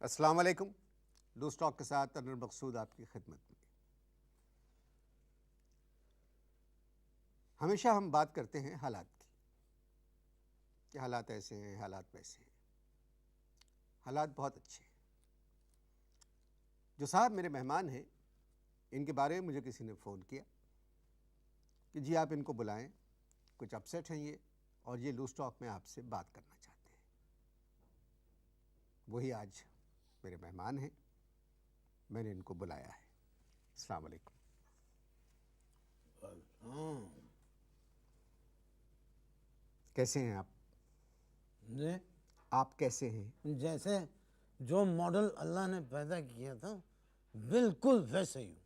अस्सलाम वालेकुम। Loose talk के साथ अनवर मकसूद आपकी खिदमत में। हमेशा हम बात करते हैं हालात की कि हालात ऐसे हैं, हालात वैसे हैं। हालात बहुत अच्छे हैं। जो साहब मेरे मेहमान हैं, इनके बारे में मुझे किसी ने फ़ोन किया कि जी आप इनको बुलाएं, कुछ अपसेट हैं ये और ये लूज़ टॉक में आपसे बात करना चाहते हैं। वही आज मेरे मेहमान हैं, मैंने इनको बुलाया है। अस्सलाम वालेकुम। कैसे हैं आप? ने आप कैसे हैं? जैसे जो मॉडल अल्लाह ने पैदा किया था बिल्कुल वैसे ही हूँ।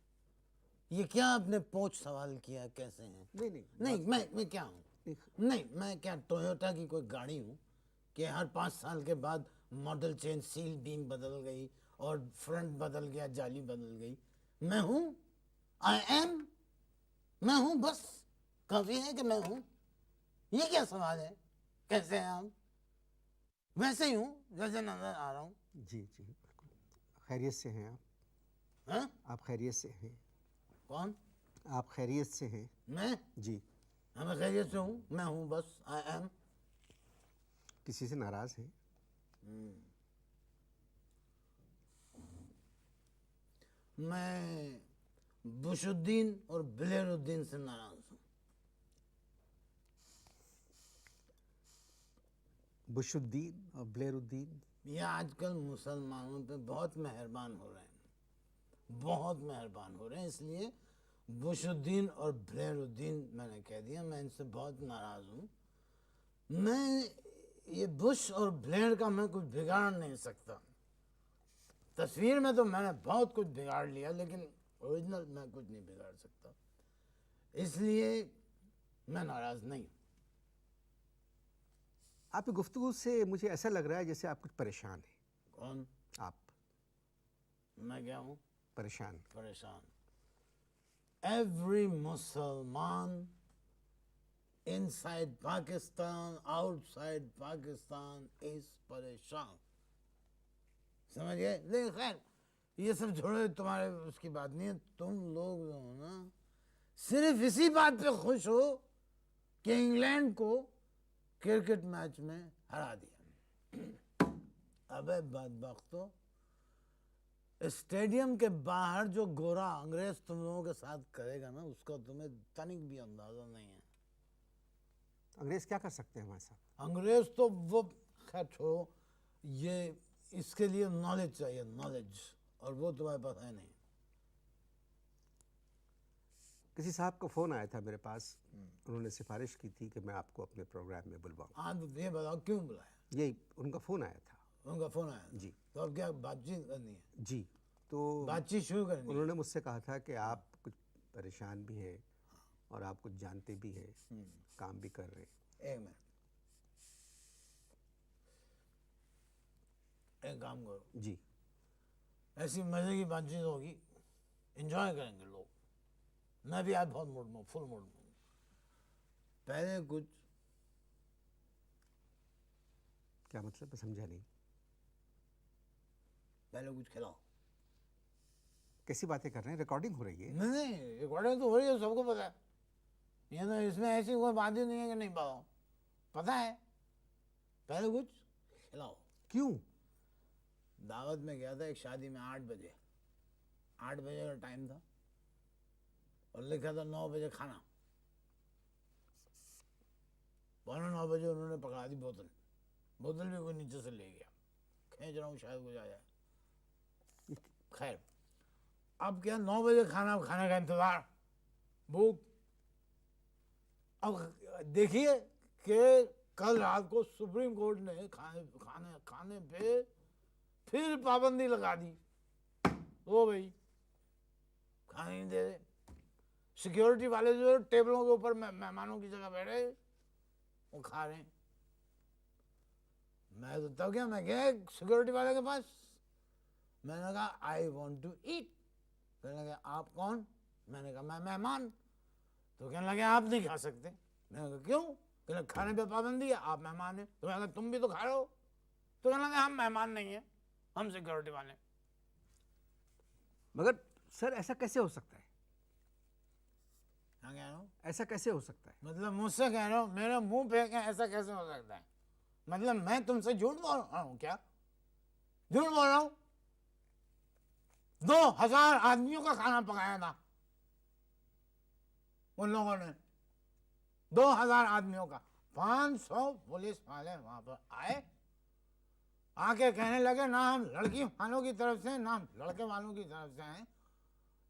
ये क्या आपने पोच सवाल किया कैसे हैं? नहीं मैं क्या हूँ? नहीं मैं क्या टोयोटा की कोई गाड़ी हूँ कि हर 5 साल के बाद मॉडल चेंज, सील बीम बदल गई और फ्रंट बदल गया, जाली बदल गई। मैं हूँ, आई एम, मैं हूँ, बस काफी है कि मैं हूँ। ये क्या सवाल है? कैसे हैं आप? वैसे ही हूँ जैसे नजर आ रहा हूँ। जी जी बिल्कुल। खैरियत से हैं आप? हाँ? आप खैरियत से हैं? कौन? आप खैरियत से हैं? मैं? जी। मैं खैरियत से हूँ, मैं हूँ, बस आई एम। किसी से नाराज़ हैं? मैं बुशुद्दीन और बिलेरुद्दीन से नाराज हूँ। बुशुद्दीन और ब्लेरुद्दीन? ये आजकल मुसलमानों पे बहुत मेहरबान हो रहे हैं, बहुत मेहरबान हो रहे हैं, इसलिए बुशुद्दीन और बिलेरुद्दीन मैंने कह दिया। मैं इनसे बहुत नाराज हूँ। मैं ये बुश और ब्लेयर का मैं कुछ बिगाड़ नहीं सकता। तस्वीर में तो मैंने बहुत कुछ बिगाड़ लिया, लेकिन ओरिजिनल मैं कुछ नहीं बिगाड़ सकता, इसलिए मैं नाराज नहीं हूं। आपकी गुफ्तगू से मुझे ऐसा लग रहा है जैसे आप कुछ परेशान हैं। कौन? आप मैं क्या हूं? परेशान? परेशान। एवरी मुसलमान inside Pakistan, outside Pakistan is परेशान। समझ गए? लेकिन खैर ये सब छोड़ो, तुम्हारे उसकी बात नहीं है। तुम लोग जो हो ना, सिर्फ इसी बात पे खुश हो कि इंग्लैंड को क्रिकेट मैच में हरा दिया। अबे बदबख्तो, स्टेडियम के बाहर जो गोरा अंग्रेज तुम लोगों के साथ करेगा ना, उसका तुम्हें तनिक भी अंदाजा नहीं है। अंग्रेज क्या कर सकते हैं हमारे साथ? अंग्रेज तो वो, खैर छोड़ो, ये इसके लिए नॉलेज चाहिए, नॉलेज, और वो तुम्हारे पास है नहीं। किसी साहब का फ़ोन आया था मेरे पास, उन्होंने सिफारिश की थी कि मैं आपको अपने प्रोग्राम में बुलवाऊं। हाँ तो ये बताओ क्यों बुलाया? यही उनका फ़ोन आया था। उनका फोन आया था? जी। तो अब क्या बातचीत करनी है? जी। तो बातचीत शुरू करनी है। उन्होंने मुझसे कहा था कि आप कुछ परेशान भी हैं और आप कुछ जानते भी हैं, काम भी कर रहे हैं। एक मिनट, एक काम करो, जी। ऐसी मजे की बातचीत होगी, एंजॉय करेंगे लोग। मैं भी आज बहुत मूड में, फुल मूड में हूँ। पहले कुछ, क्या मतलब? मैं समझा नहीं। पहले कुछ खिलाओ। कैसी बातें कर रहे हैं? रिकॉर्डिंग हो रही है। नहीं, रिकॉर्डिंग तो हो रही है, सबको पता है। ये तो इसमें ऐसी कोई बात ही नहीं है कि नहीं बताओ, पता है। पहले कुछ खिलाओ। क्यों? दावत में गया था एक शादी में 8 बजे, 8 बजे का टाइम था और लिखा था 9 बजे खाना। 9:15 बजे उन्होंने पकड़ा दी बोतल। बोतल भी कोई नीचे से ले गया, खींच रहा हूँ शायद कुछ आ जाए। खैर, अब क्या, 9 बजे खाना, खाने का इंतजार, भूख। अब देखिए कि कल रात को सुप्रीम कोर्ट ने खाने पे फिर पाबंदी लगा दी। ओ भाई, खाने नहीं दे रहे। सिक्योरिटी वाले जो टेबलों के ऊपर मेहमानों की जगह बैठे, वो खा रहे हैं। मैं तो तब क्या, मैं गया सिक्योरिटी वाले के पास, मैंने कहा आई वॉन्ट टू ईट। कहने लगे आप कौन? मैंने कहा मैं मेहमान। तो कहने लगे आप नहीं खा सकते। मैंने कहा क्यों? कहने खाने पे पाबंदी है, आप मेहमान हैं। तो मैंने कहा तुम भी तो खा रहे हो। तो कहने लगे हम मेहमान नहीं है, हम सिक्योरिटी वाले। मगर सर ऐसा कैसे हो सकता है? क्या कह रहा हूँ? ऐसा कैसे हो सकता है? मतलब मुझसे कह रहे हो, मेरे मुंह पे क्या ऐसा कैसे हो सकता है? मतलब मैं तुमसे झूठ बोल रहा हूँ क्या? झूठ बोल रहा हूँ? 2000 आदमियों का खाना पकाया था उन लोगों ने, 2000 आदमियों का। 500 पुलिस वाले वहां पर आए, आके कहने लगे ना हम लड़की वालों की तरफ से ना हम लड़के वालों की तरफ से हैं,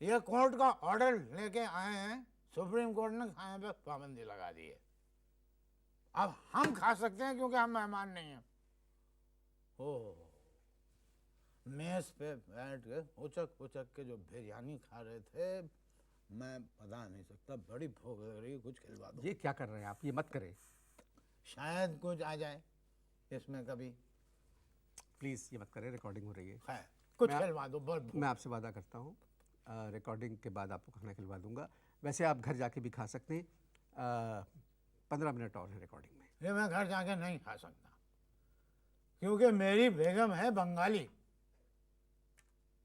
ये कोर्ट का ऑर्डर लेके आए हैं, सुप्रीम कोर्ट ने खाने पे पाबंदी लगा दी है, अब हम खा सकते हैं क्योंकि हम मेहमान नहीं हैं। ओह, मेज पे बैठ के उचक उचक के जो बिरयानी खा रहे थे, मैं बता नहीं सकता, बड़ी भूख लग रही है, कुछ खिलवा दो। ये क्या कर रहे हैं आप? ये मत करें शायद कुछ आ जाए इसमें कभी। प्लीज़, ये मत करें, रिकॉर्डिंग हो रही है। है कुछ मैं- खिलवा दो, बहुत भूख। मैं आपसे वादा करता हूँ रिकॉर्डिंग के बाद आपको खाना खिलवा दूंगा। वैसे आप घर जाके भी खा सकते हैं। 15 मिनट और है रिकॉर्डिंग में। ये मैं घर जाके नहीं खा सकता क्योंकि मेरी बेगम है बंगाली,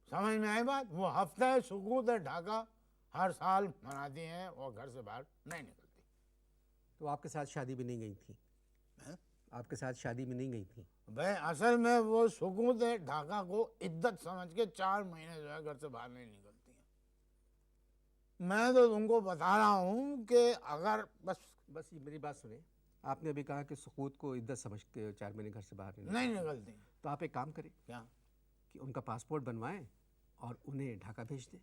समझ में आई बात? वो हफ्ते सुकूत ढाका हर साल मनाती हैं और घर से बाहर नहीं निकलती। तो आपके साथ शादी में नहीं गई थी? हैं? आपके साथ शादी में नहीं गई थी? भाई असल में वो सुकूत ढाका को इज्जत समझ के 4 महीने जो है घर से बाहर नहीं निकलती हैं। मैं तो तुमको बता रहा हूँ कि अगर बस ये मेरी बात सुने। आपने अभी कहा कि सुकूत को इज्जत समझ के 4 महीने घर से बाहर नहीं निकलती। तो आप एक काम करें क्या? कि उनका पासपोर्ट बनवाएं और उन्हें ढाका भेज दें।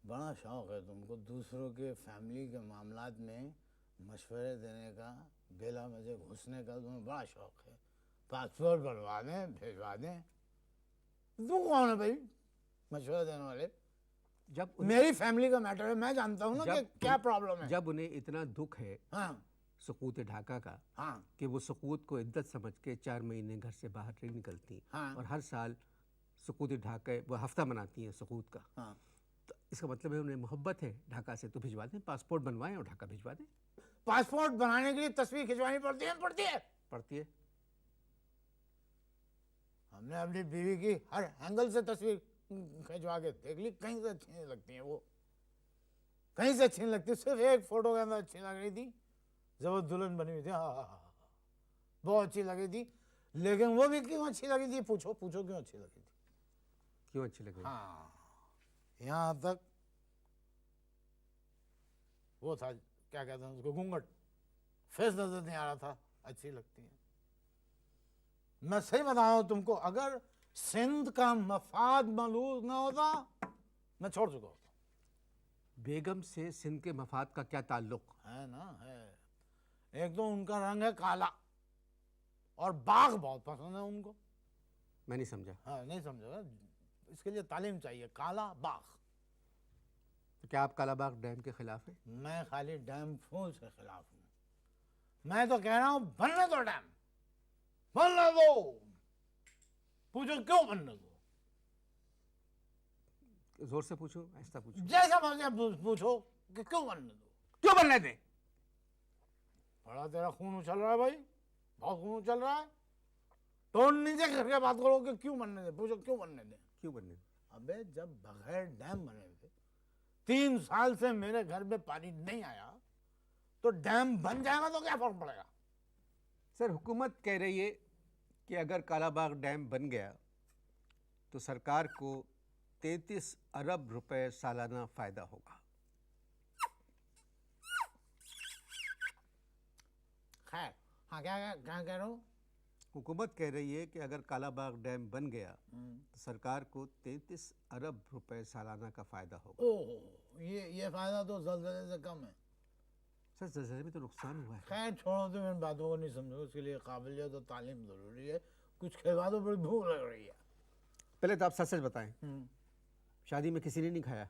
बड़ा शौक है तुमको दूसरों के फैमिली के मामलात में मशवरे देने का, बेला मजे घुसने का तुम्हें बड़ा शौक है। पासपोर्ट बनवा दें, भेजवा दें। तुम कौन है भाई मशवरा देने वाले? जब मेरी फैमिली का मैटर है, मैं जानता हूँ ना कि क्या प्रॉब्लम है। जब उन्हें इतना दुख है हाँ सुकूत ढाका का, हाँ कि वो सुकूत को इज्जत समझ के 4 महीने घर से बाहर नहीं निकलती, हाँ। और हर साल सुकूत ढाका वो हफ्ता मनाती हैं सुकूत का, हाँ। तो इसका मतलब है उन्हें मोहब्बत है ढाका से, तो भिजवा दें, पासपोर्ट बनवाएं और ढाका भिजवा दें। पासपोर्ट बनाने के लिए तस्वीर खिंचवानी पड़ती है? पड़ती है। हमने अपनी बीवी की हर एंगल से तस्वीर खिंचवा के देख ली, कहीं से अच्छी नहीं लगती है वो, कहीं से अच्छी नहीं लगती। सिर्फ एक फोटो के अंदर अच्छी लग रही थी जब वो दुल्हन बनी हुई थी, हाँ बहुत अच्छी लगी थी, लेकिन वो भी क्यों अच्छी लगी थी? पूछो क्यों अच्छी लगी थी? क्यों अच्छी लगी? हाँ, यहाँ तक वो था, क्या कहते हैं उसको, घूंघट, फेस नजर नहीं आ रहा था, अच्छी लगती है। मैं सही बता रहा हूँ तुमको, अगर सिंध का मफाद मलूज ना होता मैं छोड़ चुका होता। बेगम से सिंध के मफाद का क्या ताल्लुक? है ना, है। एक तो उनका रंग है काला और बाघ बहुत पसंद है उनको। मैं नहीं समझा। हाँ, नहीं समझोगा, इसके लिए तालीम चाहिए। काला बाघ। तो क्या आप कालाबाग डैम के खिलाफ हैं? मैं खाली डैम फूल से खिलाफ हूँ। मैं तो कह रहा हूँ बनने दो डैम, बनने दो। पूछो क्यों बनने दो? जोर से पूछो, आहिस्ता पूछो। जैसा मर्जी पूछो कि क्यों बनने दो। क्यों बनने दें? बड़ा तेरा खून उछल रहा है भाई, बहुत खून उछल रहा है। टोन नीचे करके बात करो कि क्यों बनने दे। पूछो क्यों बनने दे? क्यों बनने दें? अबे जब बगैर डैम बने थे, 3 साल से मेरे घर में पानी नहीं आया, तो डैम बन जाएगा तो क्या फर्क पड़ेगा? सर, हुकूमत कह रही है कि अगर कालाबाग डैम बन गया तो सरकार को 33 अरब रुपए सालाना फायदा होगा। खैर, हाँ, क्या कह रहा हूँ? हुकूमत कह रही है कि अगर कालाबाग डैम बन गया तो सरकार को 33 अरब रुपए सालाना का फायदा होगा। ओह, ये फायदा तो ज़लज़ले से कम है। सर, ज़लज़ले में तो नुकसान हुआ है। खैर छोड़ो, तुम इन बातों को नहीं समझो, उसके लिए काबिलियत और तालीम ज़रूरी है। कुछ खिलवा दो, बड़ी भूख लग रही है। पहले तो आप सच सच बताएं, शादी में किसी ने नहीं खाया?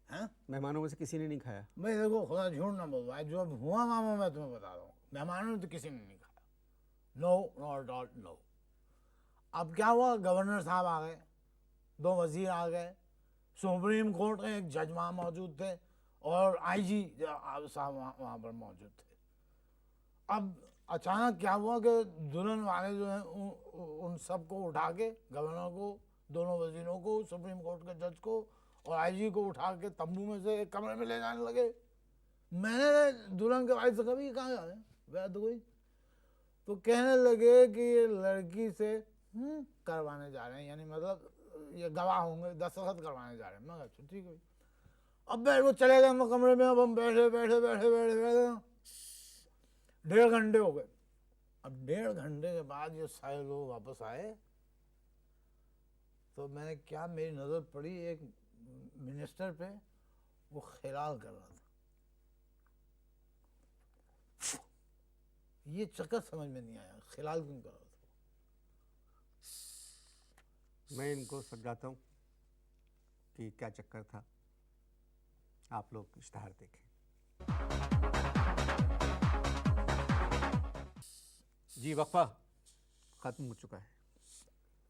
हैं? मेहमानों में से किसी ने नहीं खाया? मैं देखो, खुदा झूठ ना बोलवाए, जो अब हुआ मामा मैं तुम्हें बता रहा हूँ, मेहमानों ने तो किसी ने नहीं खाया। No, not all, no. अब क्या हुआ, गवर्नर साहब आ गए, 2 वजीर आ गए, सुप्रीम कोर्ट के एक जज वहाँ मौजूद थे और आईजी साहब वहाँ पर मौजूद थे। अब अचानक क्या हुआ कि दुल्हन वाले जो हैं उन सबको उठा के, गवर्नर को, दोनों वजीरों को, सुप्रीम कोर्ट के जज को और आईजी को उठा के तंबू में से एक कमरे में ले जाने लगे। मैंने दुल्हन के भाई से कभी कहाँ जा रहे हैं वह तो कोई, तो कहने लगे कि ये लड़की से करवाने जा रहे हैं, यानी मतलब ये गवाह होंगे, दस्तखत करवाने जा रहे हैं। मैं अच्छा ठीक है। अब बैठ वो चले गए हम कमरे में। अब हम बैठे बैठे बैठे बैठे बैठे 1.5 घंटे हो गए। अब 1.5 घंटे के बाद ये सारे लोग वापस आए तो मैंने क्या, मेरी नज़र पड़ी एक मिनिस्टर पे, वो खिलाल कर रहा था। ये चक्कर समझ में नहीं आया, खिलाल क्यों कर रहा था। मैं इनको समझाता हूँ कि क्या चक्कर था। आप लोग इश्तहार देखें। जी वक्फा ख़त्म हो चुका है।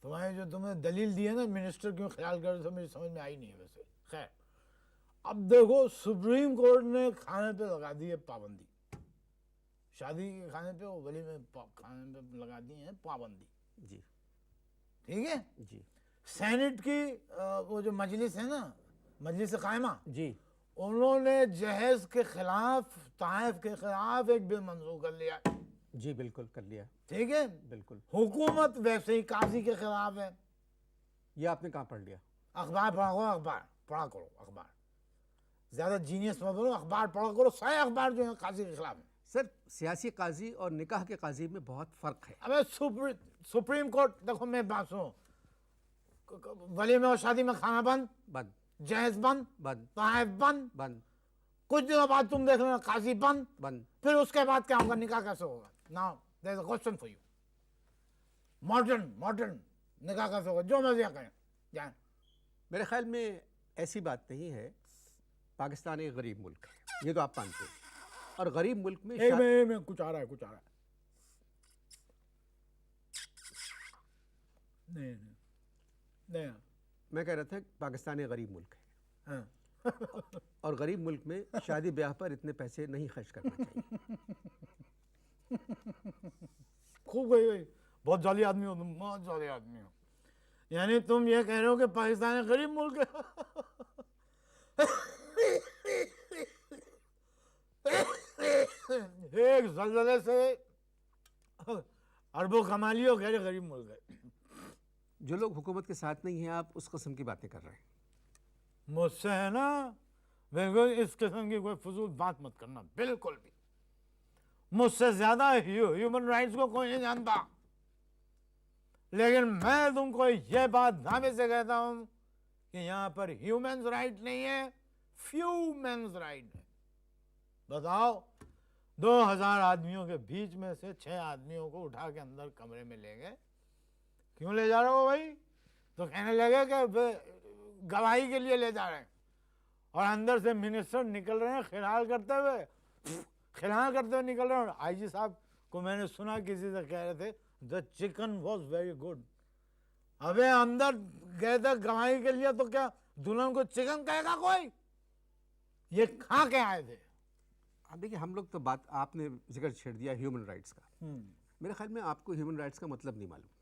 तुम्हारे जो तुमने दलील दी है ना मिनिस्टर क्यों ख्याल कर रहे थे, मुझे समझ में आई नहीं है वैसे। खैर, अब देखो सुप्रीम कोर्ट ने खाने पे लगा दी है पाबंदी। शादी के खाने पे, वो वली में खाने पे लगा दी है पाबंदी। जी ठीक है जी। सेनेट की वो जो मजलिस है ना, मजलिस कायमा, जी उन्होंने जहेज के खिलाफ, तहफ़ के खिलाफ एक बिल मंजूर कर लिया। जी बिल्कुल कर लिया। ठीक है, बिल्कुल। हुकूमत वैसे ही काजी के खिलाफ है। ये आपने कहाँ पढ़ लिया? अखबार पढ़ा करो, अखबार पढ़ा करो, अखबार। ज़्यादा जीनियस मत बनो, अखबार पढ़ा करो। सारे अखबार जो है काजी के खिलाफ है। सर सियासी काजी और निकाह के काजी में बहुत फ़र्क है। अबे सुप्रीम कोर्ट, देखो मैं बात सुनो, वली में और शादी में खाना बंद, बंद, जहेज बंद, बंद, तहफ़ बंद, बंद, कुछ दिनों बाद तुम देख लेना काजी बंद, बंद। फिर उसके बाद क्या होगा, निकाह कैसे होगा? Now there is a question for you. Modern निकाह कैसे होगा? जो मर्जी करें जाए। मेरे ख्याल में ऐसी बात नहीं है। पाकिस्तान एक गरीब मुल्क है, ये तो आप मानते हैं। और गरीब मुल्क में में कुछ आ रहा है, कुछ आ रहा है। नहीं मैं कह रहा था कि पाकिस्तान एक गरीब मुल्क है। हाँ। और गरीब मुल्क में शादी ब्याह पर इतने पैसे नहीं खर्च करना चाहिए। खूब गई भाई, बहुत जाली आदमी हो तुम, बहुत जाली आदमी हो। यानी तुम ये कह रहे हो कि पाकिस्तान एक गरीब मुल्क है? एक ज़लज़ले से अरबों कमा लियो, कह रहे गरीब मुल्क है। जो लोग हुकूमत के साथ नहीं हैं, आप उस किस्म की बातें कर रहे हैं। मुझसे है ना, बिल्कुल इस किस्म की कोई फजूल बात मत करना, बिल्कुल भी। मुझसे ज्यादा ह्यूमन राइट्स को कोई नहीं जानता, लेकिन मैं तुमको ये बात दावे से कहता हूं कि यहां पर ह्यूमन राइट नहीं है, फ्यूमेंस राइट है। बताओ, 2000 आदमियों के बीच में से 6 आदमियों को उठा के अंदर कमरे में ले गए। क्यों ले जा रहे हो भाई? तो कहने लगे कि गवाही के लिए ले जा रहे हैं। और अंदर से मिनिस्टर निकल रहे हैं खिलाल करते हुए निकल रहे हैं। और आईजी साहब को मैंने सुना किसी से कह रहे थे the chicken was very good. अबे अंदर गए थे गवाही के लिए, तो क्या दुल्हन को चिकन कहेगा कोई? ये खा के आए थे। अब देखिए, हम लोग तो बात, आपने जिक्र छेड़ दिया ह्यूमन राइट्स का। मेरे ख्याल में आपको ह्यूमन राइट्स का मतलब नहीं मालूम।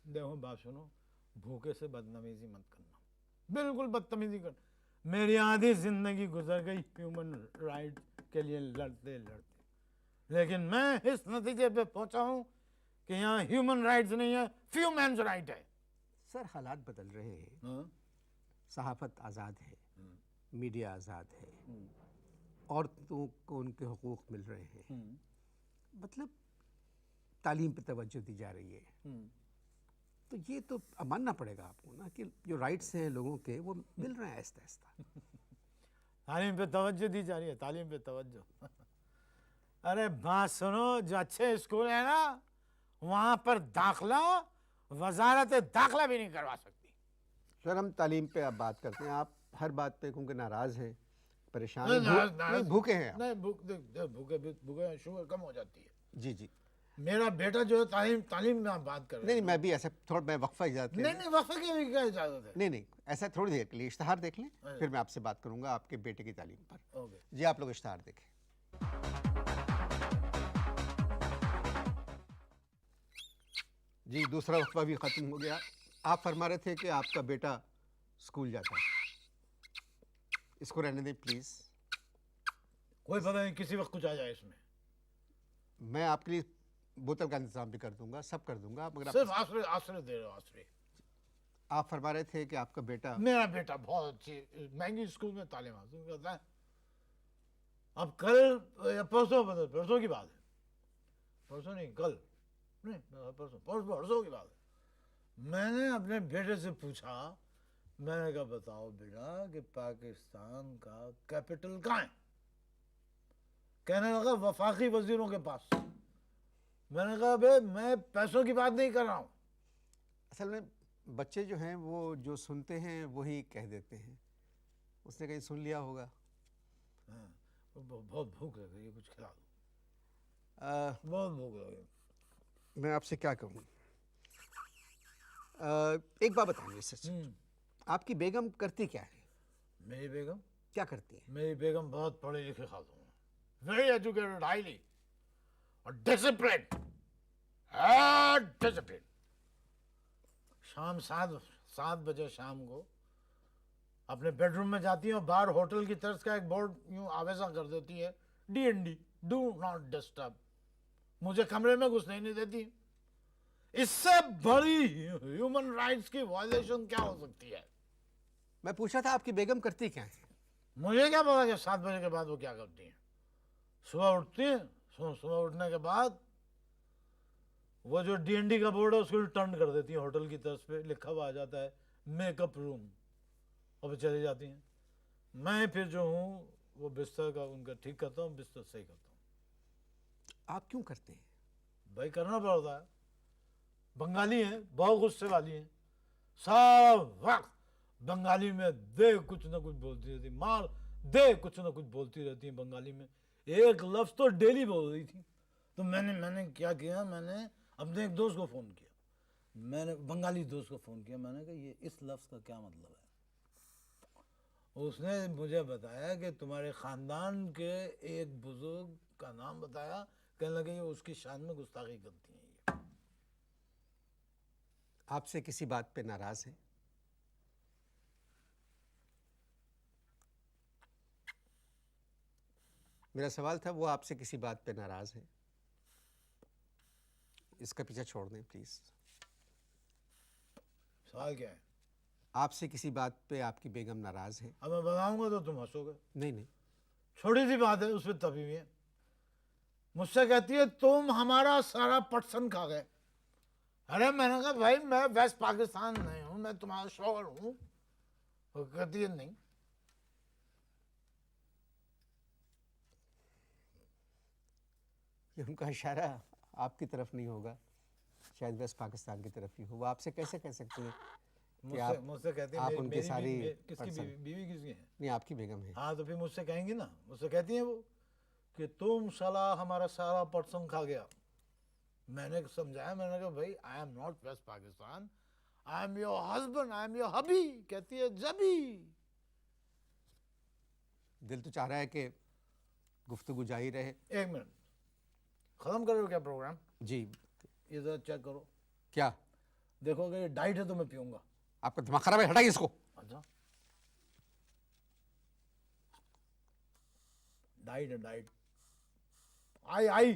देखो बात सुनो, भूखे से बदतमीजी मत करना, बिल्कुल बदतमीजी कर। मेरी आधी जिंदगी गुजर गई ह्यूमन राइट के लिए लड़ते लड़ते, लेकिन मैं इस नतीजे पे पहुंचा हूं कि यहाँ ह्यूमन राइट्स नहीं है, फ्यूमेंस राइट है। सर हालात बदल रहे हैं। हाँ? सहाफत आज़ाद है, मीडिया आज़ाद है, औरतों को उनके हुकूक मिल रहे हैं, मतलब तालीम पे तवज्जो दी जा रही है। तो ये तो अब मानना पड़ेगा आपको ना कि जो राइट्स हैं लोगों के वो मिल रहे हैं आहिस्ता आहिस्ता। तालीम पे तवज्जो दी जा रही है, तालीम पे तवज्जो। अरे बात सुनो, जो अच्छे स्कूल है ना, वहाँ पर दाखला वजारत दाखला भी नहीं करवा सकती। सर हम तालीम पे अब बात करते हैं, आप हर बात पे क्योंकि नाराज़ हैं, परेशान नहीं, हैं, नाराज़- भूखे हैं आप। नहीं भूखे शुगर कम हो जाती है। जी जी। मेरा बेटा जो है तालीम में आप बात कर रहे नहीं मैं भी ऐसा थोड़ा, मैं वक्फा इजाज़त ले नहीं वफ़े की भी क्या इजाज़त है? नहीं ऐसा थोड़ी देर के लिए इश्तहार देख लें, फिर मैं आपसे बात करूंगा आपके बेटे की तालीम पर। ओके। जी आप लोग इश्तहार देखें। जी, दूसरा वक्फा भी ख़त्म हो गया। आप फरमा रहे थे कि आपका बेटा स्कूल जाता है। इसको रहने दें प्लीज़। कोई पता नहीं किसी वक्त कुछ आ जाए इसमें। मैं आपके लिए बोतल का इंतज़ाम भी कर दूंगा, सब कर दूंगा, मगर सिर्फ आश्रय आश्रय दे रहे हो, आश्रय। आप फरमा रहे थे कि आपका बेटा, मेरा बेटा बहुत अच्छी महंगी स्कूल में तालीम हासिल करता है। अब कल या परसों की बात है, परसों नहीं कल, नहीं परसों की बात है। मैंने अपने बेटे से पूछा, मैंने कहा बताओ बेटा कि पाकिस्तान का कैपिटल कहाँ है? कहने लगा वफाकी वजीरों के पास। मैंने कहा बे मैं पैसों की बात नहीं कर रहा हूँ। असल में बच्चे जो हैं वो जो सुनते हैं वही कह देते हैं। उसने कहीं सुन लिया होगा। हाँ, बहुत भूख लग रही है, कुछ खिला दो। बहुत भूख लग रही है। मैं आपसे क्या कहूँ, एक बात बताइए सच, आपकी बेगम करती क्या है? मेरी बेगम क्या करती है? मेरी बेगम बहुत पढ़े लिखे खातून है, वेरी एजुकेटेड, हाईली और डिसिप्लिन। शाम 7 बजे शाम को अपने बेडरूम में जाती है और बाहर होटल की तर्ज का एक बोर्ड यूं आवेजा कर देती है, DND, डू नॉट डिस्टर्ब। मुझे कमरे में घुसने नहीं देती। इससे बड़ी ह्यूमन राइट्स की वायलेशन क्या हो सकती है? मैं पूछा था आपकी बेगम करती क्या है? मुझे क्या पता कि 7 बजे के बाद वो क्या करती हैं। सुबह उठती है, सुबह उठने के बाद वो जो DND का बोर्ड है उसको टर्न कर देती है, होटल की तर्ज पे लिखा हुआ आ जाता है मेकअप रूम, और फिर चली जाती हैं। मैं फिर जो हूँ वो बिस्तर का उनका ठीक करता हूँ, बिस्तर सही करता हूँ। आप क्यों करते हैं? भाई करना पड़ता है, बंगाली हैं, बहुत गुस्से वाली हैं, सब वक्त बंगाली में दे कुछ ना कुछ बोलती रहती, मार दे कुछ ना कुछ बोलती रहती है बंगाली में। एक लफ्ज तो डेली बोल रही थी। तो मैंने क्या किया, मैंने अपने एक दोस्त को फ़ोन किया, मैंने बंगाली दोस्त को फ़ोन किया, मैंने कहा ये इस लफ्ज़ का क्या मतलब है? उसने मुझे बताया कि तुम्हारे ख़ानदान के एक बुजुर्ग का नाम बताया, कहने लगे ये उसकी शान में गुस्ताखी करती हैं। ये आपसे किसी बात पे नाराज़ हैं? मेरा सवाल था वो आपसे किसी बात पे नाराज़ हैं? इसका पीछा छोड़ दें प्लीज़। सवाल क्या है? आपसे किसी बात पे आपकी बेगम नाराज़ है? अब मैं बताऊंगा तो तुम हंसोगे। नहीं नहीं, छोटी सी बात है, उस पर तभी भी है। मुझसे कहती है तुम हमारा सारा पटसन खा गए। अरे मैंने कहा भाई मैं वेस्ट पाकिस्तान नहीं हूं, मैं तुम्हारा शौहर हूं। वो कहती है नहीं। ये उनका इशारा आपकी तरफ नहीं होगा, शायद वेस्ट पाकिस्तान की तरफ ही हो। वो आपसे कैसे कह सकती हैं कि मुझसे कहती है आप उनकी सारी किसकी बीवी किसकी है? नहीं, आपकी बेगम है। हाँ तो फिर मुझसे कहेंगी ना, मुझसे कहती है वो कि तुम साला हमारा सारा पटसन खा गया। मैंने समझाया, मैंने कहा भाई I am not west Pakistan, I am your husband, I am your hubby. कहती है जबी। दिल तो चाह रहा है कि गुफ्तगू जारी रहे। एक मिनट, खत्म करो क्या प्रोग्राम? जी। ये जरा चेक करो। क्या? देखोगे ये डाइट है तो मैं पीऊंगा। आपका दिमाग खराब है, हटाइए इसको। अच्छा, डाइट है डाइट। आई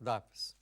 खुदा हाफिज़।